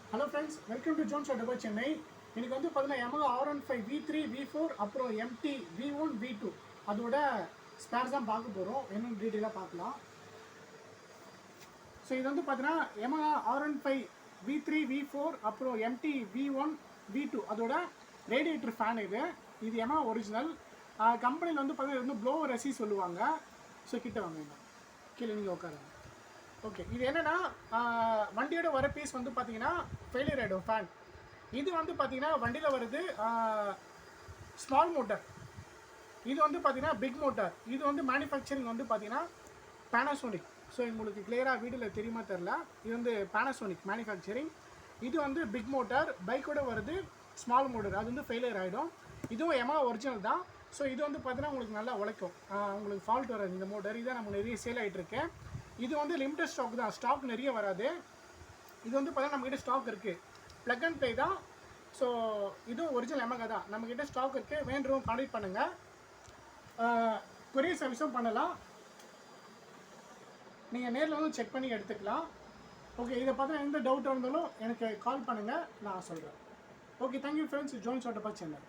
Hello friends, welcome to Jones ஆட்டோபா சென்னை. இன்றைக்கி வந்து பார்த்தீங்கன்னா Yamaha R15 V3 V4 அப்புறம் MT V1 V2 அதோட ஸ்பேர்ஸ் தான் பார்க்க போகிறோம். என்னென்னு டீட்டெயிலாக பார்க்கலாம். ஸோ இது வந்து பார்த்தீங்கன்னா Yamaha R15 V3 V4 அப்புறம் MT V1 V2 அதோட ரேடியேட்டர் ஃபேன் இது Yamaha ஒரிஜினல். கம்பெனியில் வந்து பார்த்தீங்கன்னா இது வந்து ப்ளோவர் ரெசி சொல்லுவாங்க. ஸோ கிட்ட வாங்க, கீழே நீங்கள் உட்காருங்க. ஓகே, இது என்னென்னா வண்டியோட வர பீஸ் வந்து பார்த்தீங்கன்னா ஃபெயிலியர் ஆகிடும் ஃபேன். இது வந்து பார்த்தீங்கன்னா வண்டியில் வருது ஸ்மால் மோட்டர். இது வந்து பார்த்தீங்கன்னா பிக் மோட்டார். இது வந்து மேனுஃபேக்சரிங் வந்து பார்த்தீங்கன்னா பேனாசோனிக். ஸோ உங்களுக்கு கிளியராக வீடியோவில் தெரியுமா தெரில, இது வந்து பேனாசோனிக் மேனுஃபேக்சரிங். இது வந்து பிக் மோட்டார். பைக்கோட வருது ஸ்மால் மோட்டர், அது வந்து ஃபெயிலியர் ஆகிடும். இதுவும் Yamaha ஒரிஜினல் தான். ஸோ இது வந்து பார்த்தீங்கன்னா உங்களுக்கு நல்லா உழைக்கும், உங்களுக்கு ஃபால்ட் வராது இந்த மோட்டர். இதான் நம்ம நிறைய சேல் ஆகிட்டுருக்கு. இது வந்து லிமிட்டட் ஸ்டாக் தான், ஸ்டாக் நிறைய வராது. இது வந்து பார்த்தீங்கன்னா நம்மக்கிட்ட ஸ்டாக் இருக்குது, ப்ளக் அண்ட் ப்ளே தான். ஸோ இதுவும் ஒரிஜினல் Yamaha தான், நம்மக்கிட்ட ஸ்டாக் இருக்குது. வேண்டுறவங்க கான்டெக்ட் பண்ணுங்கள். கொரியர் சர்வீஸும் பண்ணலாம், நீங்கள் நேரில் வந்து செக் பண்ணி எடுத்துக்கலாம். ஓகே, இதை பார்த்தா எந்த டவுட் இருந்தாலும் எனக்கு கால் பண்ணுங்கள், நான் சொல்கிறேன். Okay, thank you friends. ஜோன்ஸ் ஆட்டோபா சென்னை.